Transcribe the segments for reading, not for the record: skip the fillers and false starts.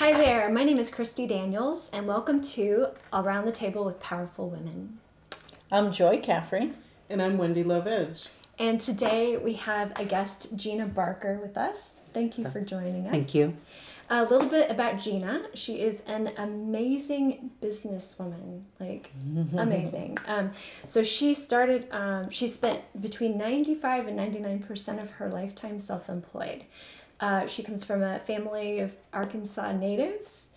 Hi there, my name is Christi Daniels, and welcome to Around the Table with Powerful Women. I'm Joy Caffrey. And I'm Wendy Loveedge. And today we have a guest, Gina Barker, with us. Thank you for joining us. Thank you. A little bit about Gina. She is an amazing businesswoman, amazing. So she started, she spent between 95 and 99% of her lifetime self-employed. She comes from a family of Arkansas natives,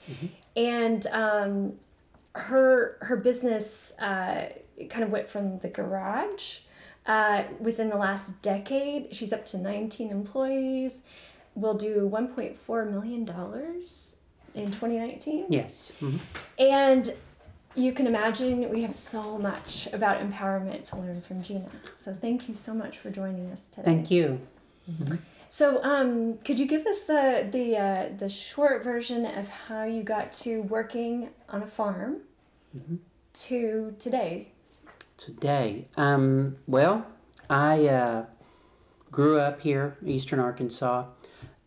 and her business kind of went from the garage. Within the last decade, she's up to 19 employees. We'll do $1.4 million in 2019. Yes. Mm-hmm. And you can imagine we have so much about empowerment to learn from Gina. So thank you so much for joining us today. Thank you. Mm-hmm. So could you give us the short version of how you got to working on a farm to today? Today, well, I grew up here, Eastern Arkansas.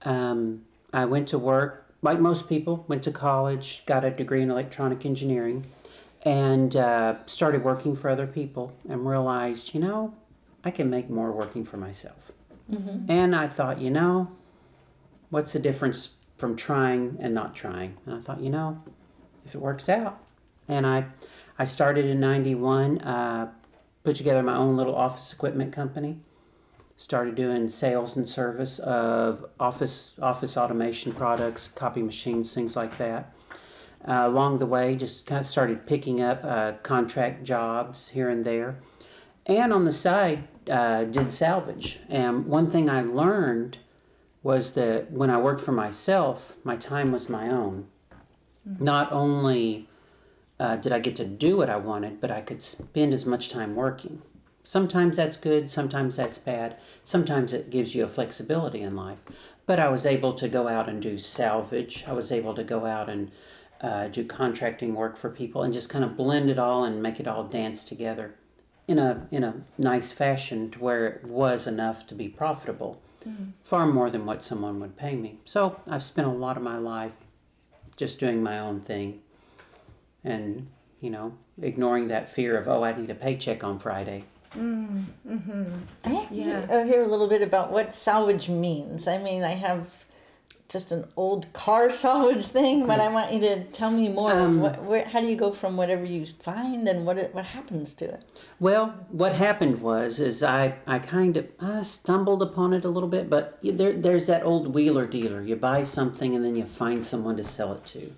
I went to work, like most people, went to college, got a degree in electronic engineering, and started working for other people and realized, I can make more working for myself. Mm-hmm. And I thought, what's the difference from trying and not trying? And I thought, if it works out. And I started in 91, put together my own little office equipment company. Started doing sales and service of office automation products, copy machines, things like that. Along the way, just kind of started picking up contract jobs here and there. And on the side, did Salvage. And one thing I learned was that when I worked for myself, my time was my own. Mm-hmm. Not only did I get to do what I wanted, but I could spend as much time working. Sometimes that's good, sometimes that's bad, sometimes it gives you a flexibility in life. But I was able to go out and do salvage. I was able to go out and do contracting work for people and just kind of blend it all and make it all dance together in a nice fashion to where it was enough to be profitable, far more than what someone would pay me. So I've spent a lot of my life just doing my own thing and, ignoring that fear of, I need a paycheck on Friday. Mm-hmm. I hear a little bit about what salvage means. I mean, I have just an old car salvage thing, but I want you to tell me more. How do you go from whatever you find and what happens to it? Well, what happened is I kind of stumbled upon it a little bit, but there's that old wheeler dealer. You buy something and then you find someone to sell it to.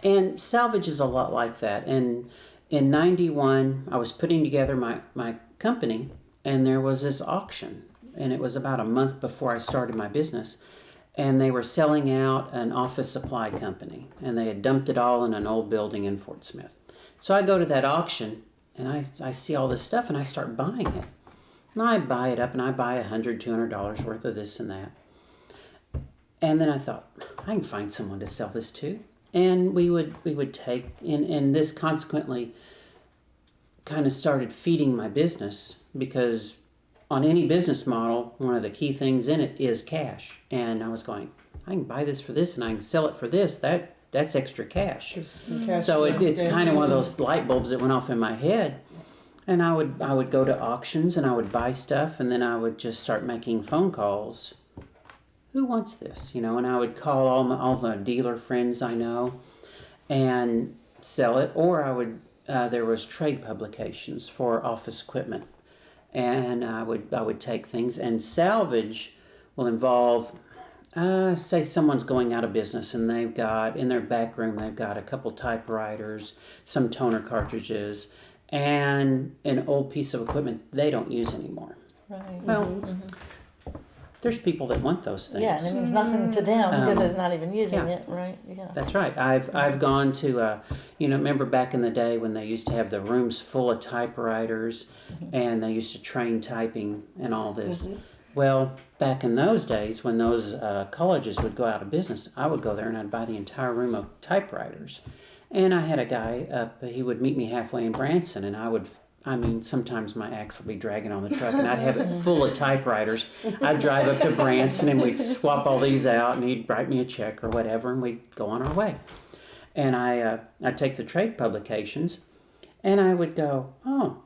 And salvage is a lot like that. And in 91, I was putting together my company, and there was this auction. And it was about a month before I started my business. And they were selling out an office supply company. And they had dumped it all in an old building in Fort Smith. So I go to that auction, and I see all this stuff, and I start buying it. And I buy it up, and I buy $100, $200 worth of this and that. And then I thought, I can find someone to sell this to. And we would take, and this consequently kind of started feeding my business, because on any business model, one of the key things in it is cash. And I was going, I can buy this for this and I can sell it for this. That's extra cash. So it's kind of one of those light bulbs that went off in my head. And I would go to auctions and I would buy stuff, and then I would just start making phone calls. Who wants this? And I would call all the dealer friends I know and sell it. Or I would, there was trade publications for office equipment, and I would take things. And salvage will involve, say someone's going out of business and they've got, in their back room, they've got a couple typewriters, some toner cartridges, and an old piece of equipment they don't use anymore. Right. Well, there's people that want those things. Yeah, and it means nothing to them because they're not even using it, right? Yeah. That's right. I've gone to, remember back in the day when they used to have the rooms full of typewriters, and they used to train typing and all this. Well, back in those days when those colleges would go out of business, I would go there and I'd buy the entire room of typewriters. And I had a guy up, he would meet me halfway in Branson, and I would I mean, sometimes my axe will be dragging on the truck, and I'd have it full of typewriters. I'd drive up to Branson, and we'd swap all these out, and he'd write me a check or whatever, and we'd go on our way. And I'd take the trade publications, and I would go, oh,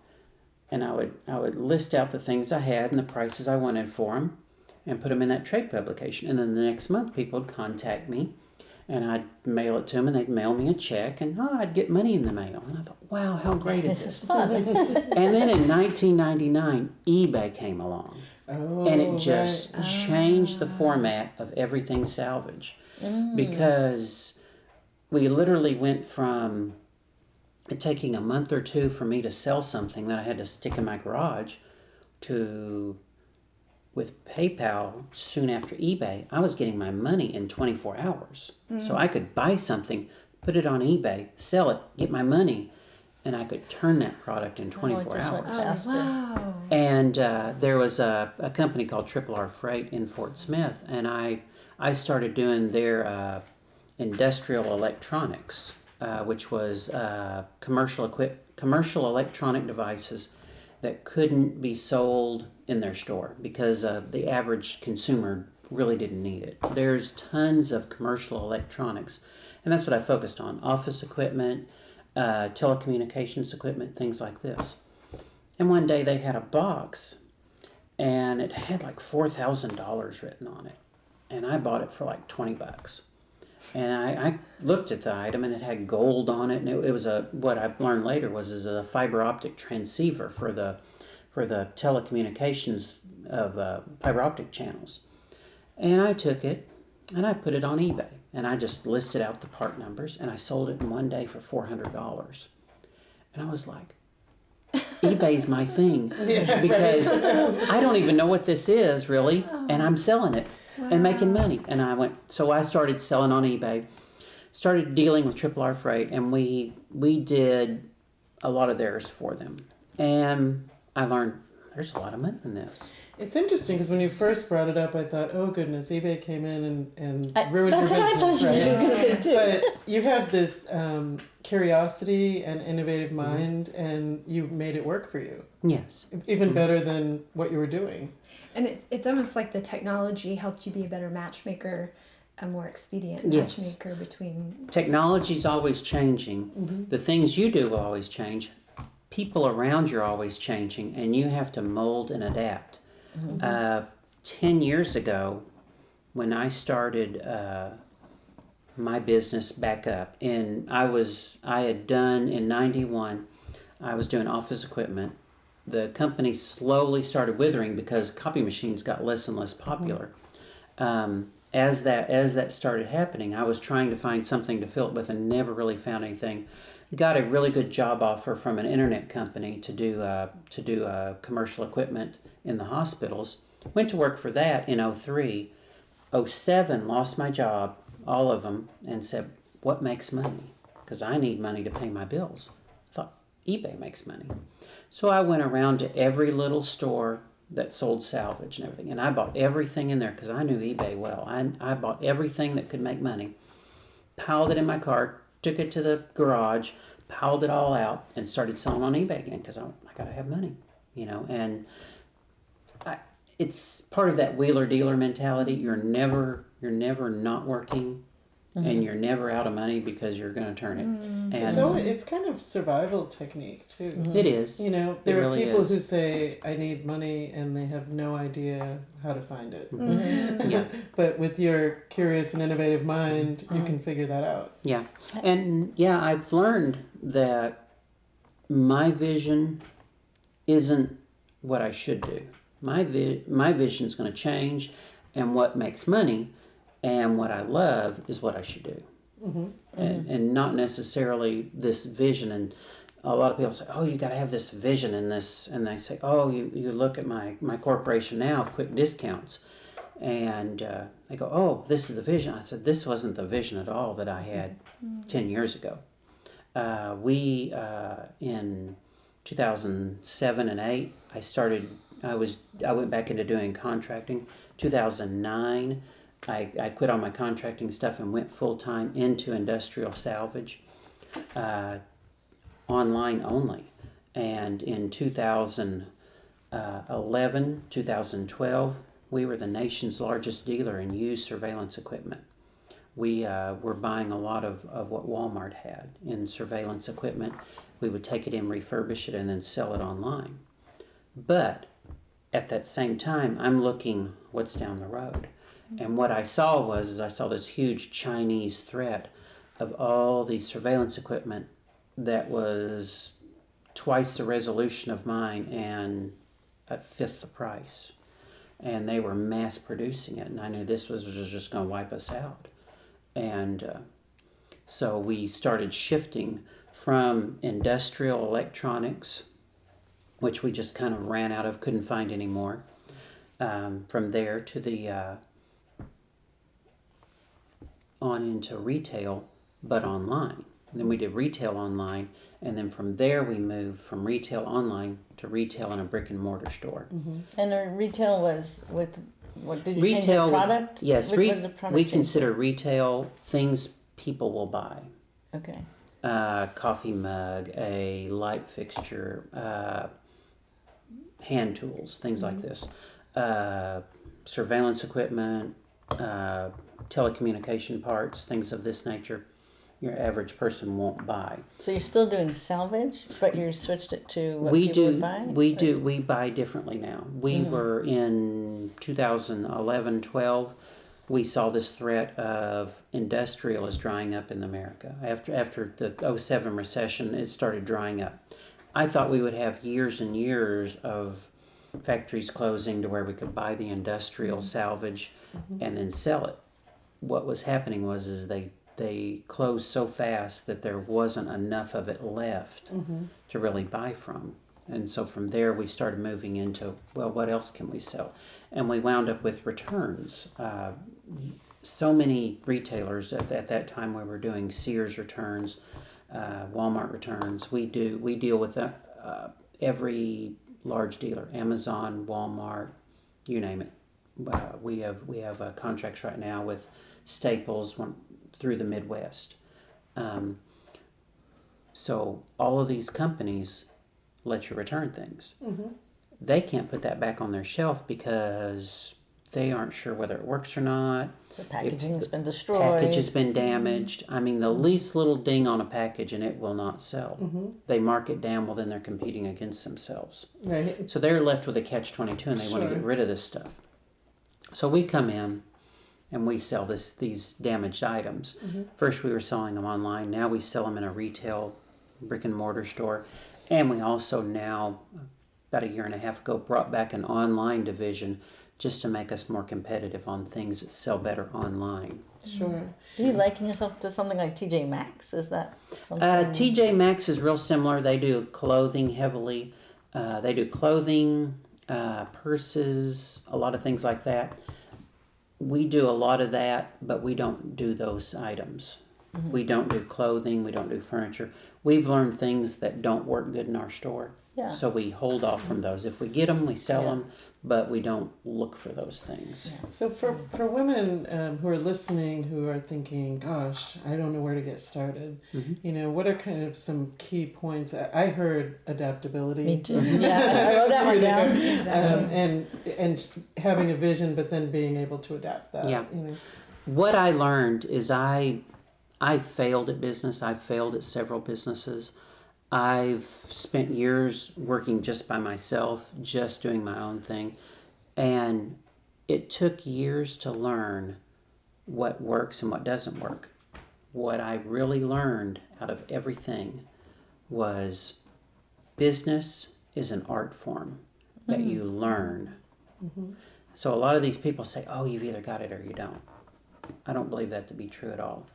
and I would list out the things I had and the prices I wanted for them, and put them in that trade publication. And then the next month, people would contact me, and I'd mail it to them, and they'd mail me a check, and I'd get money in the mail. And I thought, wow, how great is this? Fun. And then in 1999, eBay came along, and it just changed the format of everything salvage, because we literally went from it taking a month or two for me to sell something that I had to stick in my garage to, with PayPal, soon after eBay, I was getting my money in 24 hours. So I could buy something, put it on eBay, sell it, get my money, and I could turn that product in 24 just went hours. faster. Wow. And there was a company called R Freight in Fort Smith, and I started doing their industrial electronics, which was commercial electronic devices that couldn't be sold in their store because the average consumer really didn't need it. There's tons of commercial electronics, and that's what I focused on: office equipment, telecommunications equipment, things like this. And one day they had a box, and it had like $4,000 written on it, and I bought it for like $20. And I looked at the item, and it had gold on it, and it was what I learned later was a fiber optic transceiver for the telecommunications of fiber optic channels. And I took it, and I put it on eBay, and I just listed out the part numbers, and I sold it in one day for $400. And I was like, eBay's my thing, because I don't even know what this is really, and I'm selling it. Wow. And making money. And so I started selling on eBay, started dealing with R Freight, and we did a lot of theirs for them. And I learned there's a lot of money in this. It's interesting because when you first brought it up, I thought, oh goodness, eBay came in and ruined your that's business. what I thought you were going to say too. But you have this curiosity and innovative mind, and you made it work for you. Yes. Even better than what you were doing. And it's almost like the technology helped you be a better matchmaker, a more expedient Yes. matchmaker between... Technology's always changing. The things you do will always change. People around you are always changing, and you have to mold and adapt. 10 years ago, when I started my business back up, and I had done in 91, I was doing office equipment. The company slowly started withering because copy machines got less and less popular. As that started happening, I was trying to find something to fill it with and never really found anything. Got a really good job offer from an internet company to do commercial equipment in the hospitals. Went to work for that in 03. 07, lost my job, all of them, and said, what makes money? Because I need money to pay my bills. I thought, eBay makes money. So I went around to every little store that sold salvage and everything, and I bought everything in there because I knew eBay well. I bought everything that could make money, piled it in my cart, took it to the garage, piled it all out, and started selling on eBay again because I got to have money, and it's part of that wheeler dealer mentality. You're never not working, and you're never out of money because you're going to turn it. And It's kind of survival technique too. it is. There are really people is. who say, I need money, and they have no idea how to find it. Yeah. But with your curious and innovative mind, you can figure that out. Yeah. And I've learned that my vision isn't what I should do. My vision is going to change, and what makes money and what I love is what I should do. And not necessarily this vision. And a lot of people say, oh, you got to have this vision in this. And they say, oh, you look at my corporation now, quick discounts. And they go, oh, this is the vision. I said, this wasn't the vision at all that I had 10 years ago. We in 2007 and 8, I went back into doing contracting. 2009, I quit all my contracting stuff and went full-time into industrial salvage, online only. And in 2011, 2012, we were the nation's largest dealer in used surveillance equipment. We were buying a lot of what Walmart had in surveillance equipment. We would take it in, refurbish it, and then sell it online. But at that same time, I'm looking what's down the road. And what I saw was I saw this huge Chinese threat of all these surveillance equipment that was twice the resolution of mine and a fifth the price. And they were mass producing it, and I knew this was just going to wipe us out. And so we started shifting from industrial electronics, which we just kind of ran out of, couldn't find anymore, from there to the on into retail, but online. And then we did retail online, and then from there we moved from retail online to retail in a brick and mortar store. And the retail was with, what did you change Retail, the product? yes, What was the product we change? consider retail things people will buy. Okay. Coffee mug, a light fixture, hand tools, things like this. Surveillance equipment, telecommunication parts, things of this nature. Your average person won't buy. So you're still doing salvage, but you switched it to what We people do. would buy? We buy differently now. We were in 2011, 12. We saw this threat of industrial is drying up in America. After the 07 recession, it started drying up. I thought we would have years and years of factories closing to where we could buy the industrial salvage and then sell it. What was happening was they closed so fast that there wasn't enough of it left to really buy from. And so from there we started moving into, well, what else can we sell? And we wound up with returns. So many retailers at that time we were doing Sears returns, Walmart returns. We deal with every large dealer, Amazon, Walmart, you name it. We have contracts right now with Staples through the Midwest. So all of these companies let you return things. They can't put that back on their shelf because they aren't sure whether it works or not. The packaging has been destroyed. Package has been damaged. I mean, the least little ding on a package and it will not sell. They mark it down, well, then they're competing against themselves. Right. So they're left with a catch-22 and they want to Sure. get rid of this stuff. So we come in and we sell these damaged items. First we were selling them online. Now we sell them in a retail brick and mortar store. And we also now, about a year and a half ago, brought back an online division just to make us more competitive on things that sell better online. Sure. Do you liken yourself to something like TJ Maxx? Is that something? TJ Maxx is real similar. They do clothing heavily. They do clothing, purses, a lot of things like that. We do a lot of that, but we don't do those items. We don't do clothing. We don't do furniture. We've learned things that don't work good in our store. Yeah. So we hold off from those. If we get them, we sell them, but we don't look for those things. So for women who are listening, who are thinking, gosh, I don't know where to get started, you know, what are kind of some key points? I heard adaptability. Me too. Yeah, I wrote that one down. And having a vision, but then being able to adapt that. Yeah. You know. What I learned is I failed at business. I failed at several businesses. I've spent years working just by myself, just doing my own thing. And it took years to learn what works and what doesn't work. What I really learned out of everything was business is an art form that you learn. So a lot of these people say, oh, you've either got it or you don't. I don't believe that to be true at all.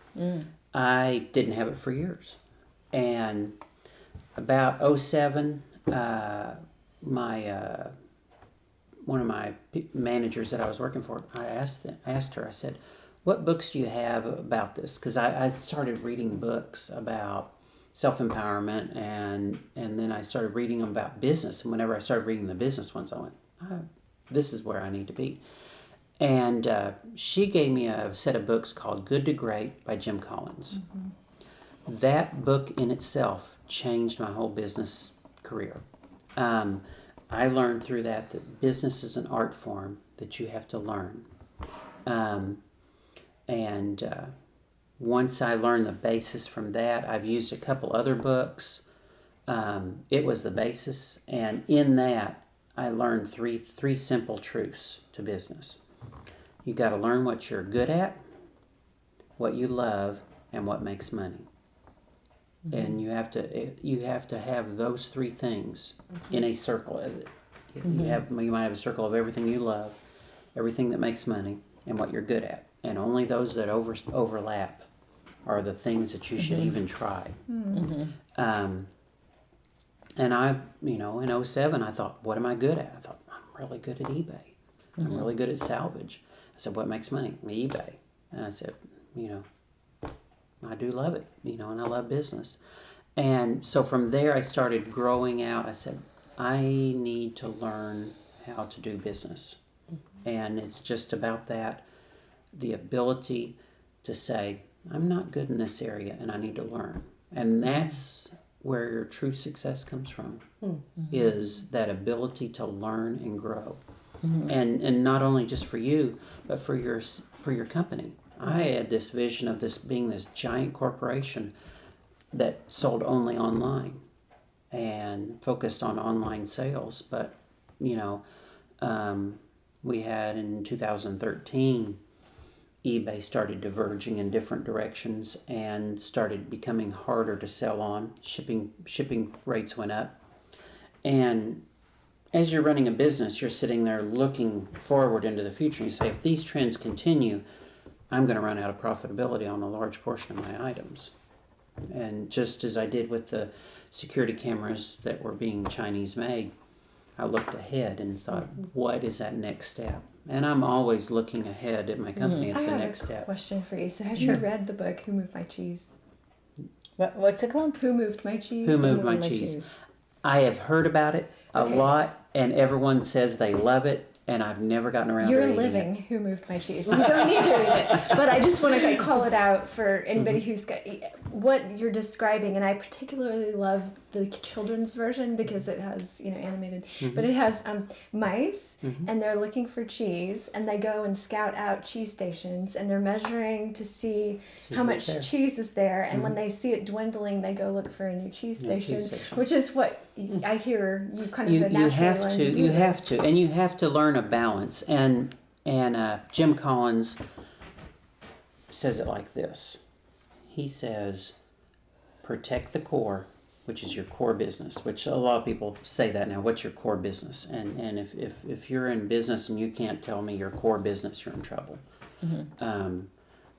I didn't have it for years. And about 07, one of my managers that I was working for, I asked her, I said, what books do you have about this? Because I started reading books about self-empowerment, and then I started reading them about business. And whenever I started reading the business ones, I went, this is where I need to be. And she gave me a set of books called Good to Great by Jim Collins. That book in itself changed my whole business career. I learned through that business is an art form that you have to learn. Once I learned the basis from that, I've used a couple other books. It was the basis, and in that, I learned three simple truths to business. You got to learn what you're good at, what you love, and what makes money. And you have to have those three things in a circle. You might have a circle of everything you love, everything that makes money, and what you're good at. And only those that overlap are the things that you should even try. And I, in 2007, I thought, what am I good at? I thought, I'm really good at eBay. I'm really good at Salvage. I said, what makes money? eBay. And I said, I do love it, and I love business. And so from there, I started growing out. I said, I need to learn how to do business. And it's just about that, the ability to say, I'm not good in this area and I need to learn. And that's where your true success comes from, is that ability to learn and grow. And not only just for you, but for your company. I had this vision of this being this giant corporation that sold only online and focused on online sales. But, we had in 2013, eBay started diverging in different directions and started becoming harder to sell on. Shipping rates went up. And as you're running a business, you're sitting there looking forward into the future. You say, if these trends continue, I'm going to run out of profitability on a large portion of my items. And just as I did with the security cameras that were being Chinese made, I looked ahead and thought, what is that next step? And I'm always looking ahead at my company at the next step. I have a question for you. So have you read the book, Who Moved My Cheese? What's it called? Who Moved My Cheese? Who Moved My Cheese? I have heard about it a lot, and everyone says they love it, and I've never gotten around to reading it. You're living Who Moved My Cheese. You don't need to read it, but I just want to call it out for anybody who's got what you're describing, and I particularly love the children's version because it has, animated, but it has mice, and they're looking for cheese, and they go and scout out cheese stations, and they're measuring to see how much cheese is there, and when they see it dwindling, they go look for a new cheese station, which is what I hear you kind of naturally learn to do. You have to, and you have to learn a balance, and Jim Collins says it like this. He says, protect the core, which is your core business, which a lot of people say that now. What's your core business? And if you're in business and you can't tell me your core business, you're in trouble.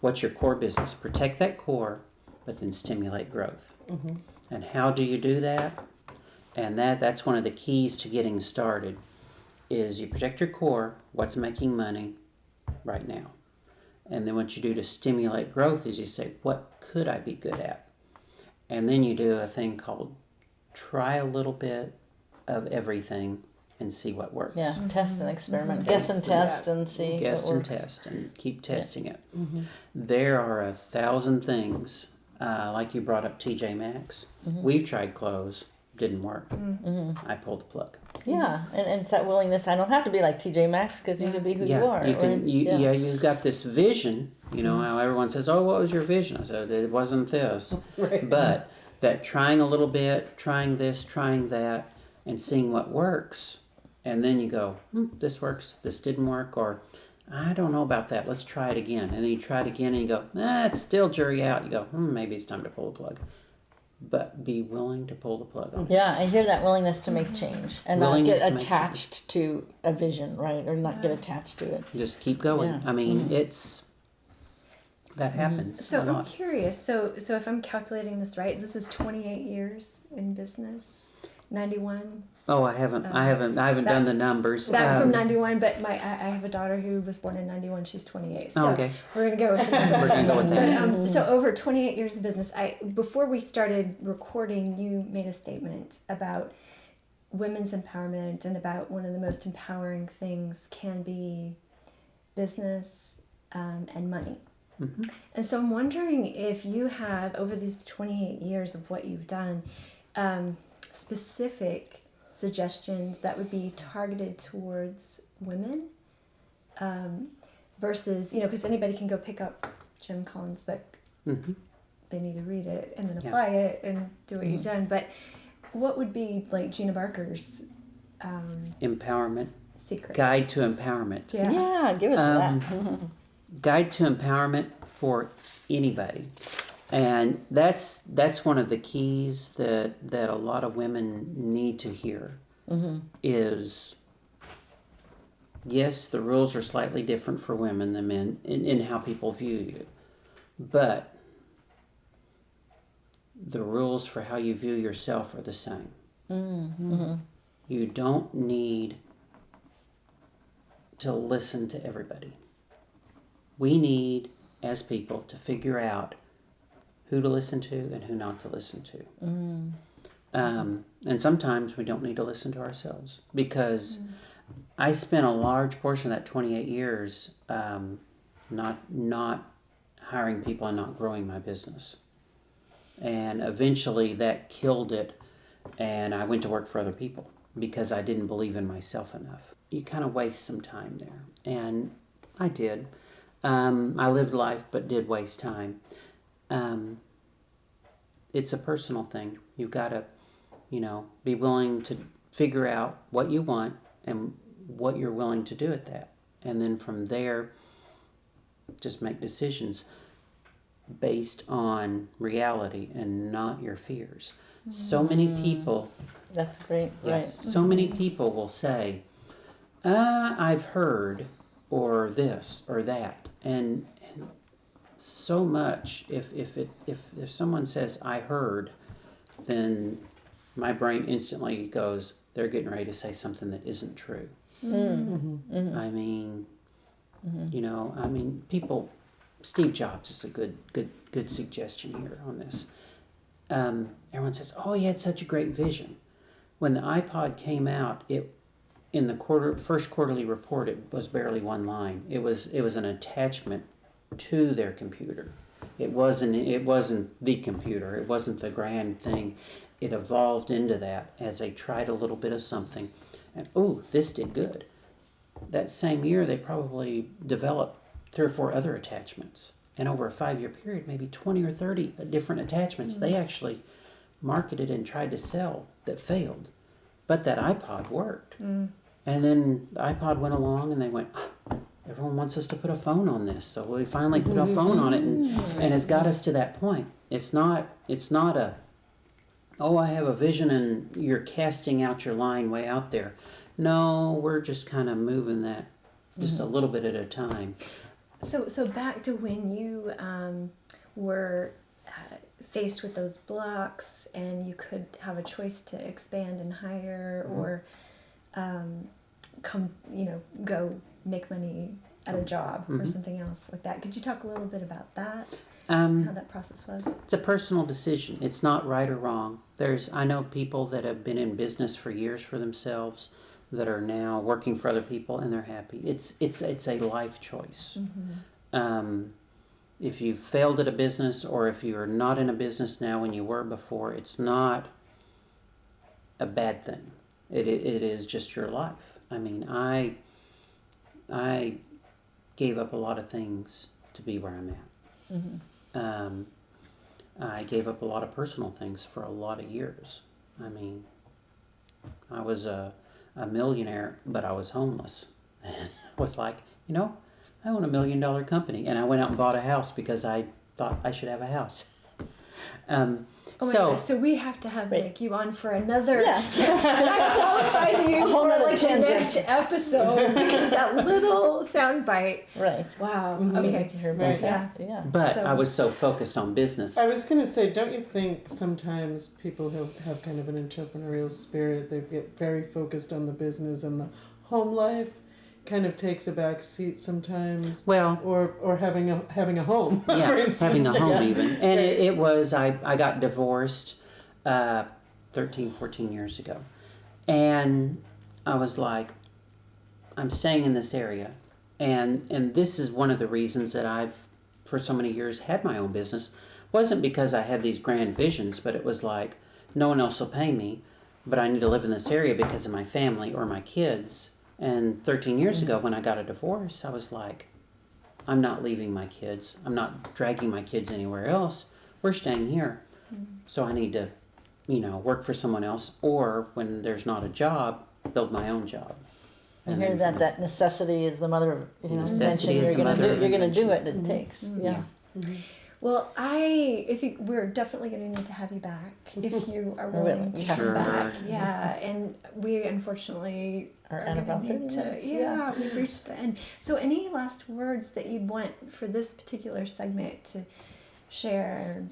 What's your core business? Protect that core, but then stimulate growth. And how do you do that? And that's one of the keys to getting started, is you protect your core, what's making money right now. And then what you do to stimulate growth is you say, what could I be good at? And then you do a thing called try a little bit of everything and see what works. Yeah, test and experiment. Guess and test and see Guess what and works. test and keep testing it. There are 1,000 things, like you brought up TJ Maxx. We've tried clothes, didn't work. I pulled the plug. Yeah, and it's that willingness. I don't have to be like TJ Maxx because you can be who you are. You can. You've got this vision. How everyone says, "Oh, what was your vision?" I said, "It wasn't this." Right. But that trying a little bit, trying this, trying that, and seeing what works, and then you go, "This works. This didn't work," or "I don't know about that. Let's try it again." And then you try it again, and you go, "It's still jury out." You go, "Maybe it's time to pull the plug." But be willing to pull the plug on it. Yeah, I hear that willingness to make change and Willingness not to get make attached to a vision, right? Or not get attached to it. Just keep going. Yeah. I mean, that happens. So a I'm lot. curious. So if I'm calculating this right, this is 28 years in business, 91. Oh, I haven't done the numbers. Back from 91, but I have a daughter who was born in 91. She's 28. So okay. we're gonna go with that. We're gonna go with that. But, so over 28 years of business, before we started recording, you made a statement about women's empowerment and about one of the most empowering things can be business and money. And so I'm wondering if you have, over these 28 years of what you've done, specific suggestions that would be targeted towards women, versus, because anybody can go pick up Jim Collins' book. Mm-hmm. They need to read it and then apply it and do what you've done. But what would be like Gina Barker's empowerment secret guide to empowerment? Yeah, give us that. Guide to empowerment for anybody. And that's one of the keys that a lot of women need to hear is, yes, the rules are slightly different for women than men in how people view you. But the rules for how you view yourself are the same. Mm-hmm. You don't need to listen to everybody. We need, as people, to figure out who to listen to and who not to listen to. And sometimes we don't need to listen to ourselves, because I spent a large portion of that 28 years not hiring people and not growing my business. And eventually that killed it, and I went to work for other people because I didn't believe in myself enough. You kind of waste some time there, and I did. I lived life but did waste time. It's a personal thing. You've got to, be willing to figure out what you want and what you're willing to do at that. And then from there, just make decisions based on reality and not your fears. So many people... That's great. Yes, Right. so many people will say, I've heard, or this, or that. And so much, if someone says, I heard, then my brain instantly goes, they're getting ready to say something that isn't true. Mm-hmm. I mean, people... Steve Jobs is a good suggestion here on this. Everyone says, "Oh, he had such a great vision." When the iPod came out, in the first quarterly report, it was barely one line. It was an attachment to their computer. It wasn't the computer. It wasn't the grand thing. It evolved into that as they tried a little bit of something, and this did good. That same year, they probably developed 3 or 4 other attachments. And over a 5-year period, maybe 20 or 30 different attachments they actually marketed and tried to sell that failed. But that iPod worked. And then the iPod went along and they went, everyone wants us to put a phone on this. So we finally put a phone on it, and it's got us to that point. It's not a, I have a vision and you're casting out your line way out there. No, we're just kind of moving that just a little bit at a time. So back to when you were faced with those blocks, and you could have a choice to expand and hire, or go make money at a job or something else like that. Could you talk a little bit about that? How that process was? It's a personal decision. It's not right or wrong. I know people that have been in business for years for themselves, that are now working for other people, and they're happy. It's a life choice. If you failed at a business, or if you're not in a business now when you were before, it's not a bad thing. It is just your life. I mean, I gave up a lot of things to be where I'm at. I gave up a lot of personal things for a lot of years. I mean, I was a millionaire, but I was homeless. I was like, I own $1 million company, and I went out and bought a house because I thought I should have a house. So we have to have you on for another. Yes. That qualifies you for the next episode, because that little sound bite. Right. Wow. Okay. Right. Yeah. But I was so focused on business. I was going to say, don't you think sometimes people who have kind of an entrepreneurial spirit, they get very focused on the business, and the home life kind of takes a back seat sometimes? Well, or having a home, for instance. Having a home even. And it was, I got divorced 13, 14 years ago. And I was like, I'm staying in this area. And this is one of the reasons that I've, for so many years, had my own business. Wasn't because I had these grand visions, but it was like, no one else will pay me. but I need to live in this area because of my family or my kids. And 13 years ago, when I got a divorce, I was like, I'm not leaving my kids. I'm not dragging my kids anywhere else. We're staying here. So I need to, work for someone else, or when there's not a job, build my own job. I And hear then that necessity is the mother of, Necessity invention. is the mother of You're gonna do invention. it. It takes, yeah. Well, I think we're definitely going to need to have you back if you are willing to come Sure. back. Yeah, and we unfortunately Are are at going about to 30 need to. minutes, Yeah, we've reached the end. So, any last words that you'd want for this particular segment to share?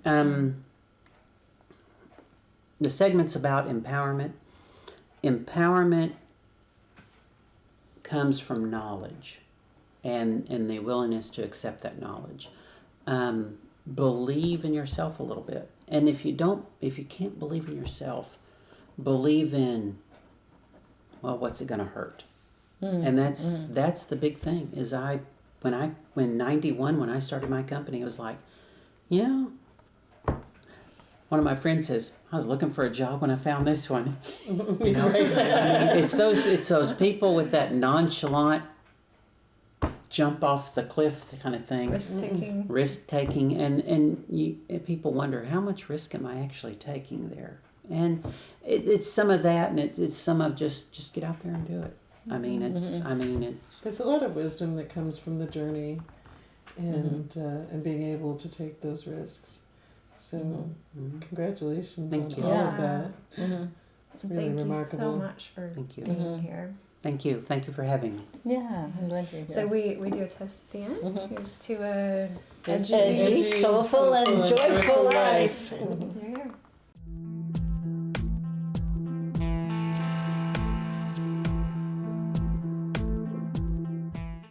The segment's about empowerment. Empowerment comes from knowledge and the willingness to accept that knowledge. Believe in yourself a little bit. And if you can't believe in yourself, believe in, well, what's it going to hurt? And that's the big thing is when 91, when I started my company, it was like, one of my friends says, I was looking for a job when I found this one. It's those people with that nonchalant jump off the cliff kind of thing. Risk taking. And people wonder, how much risk am I actually taking there? And it's some of that, and it's some of just get out there and do it. There's a lot of wisdom that comes from the journey and being able to take those risks. So congratulations Thank you. on all of that. It's really Thank remarkable. you so much for being here. Thank you. Thank you for having me. Yeah, I'm glad you're here. So we do a toast at the end. Here's to a edgy, soulful, and joyful life. There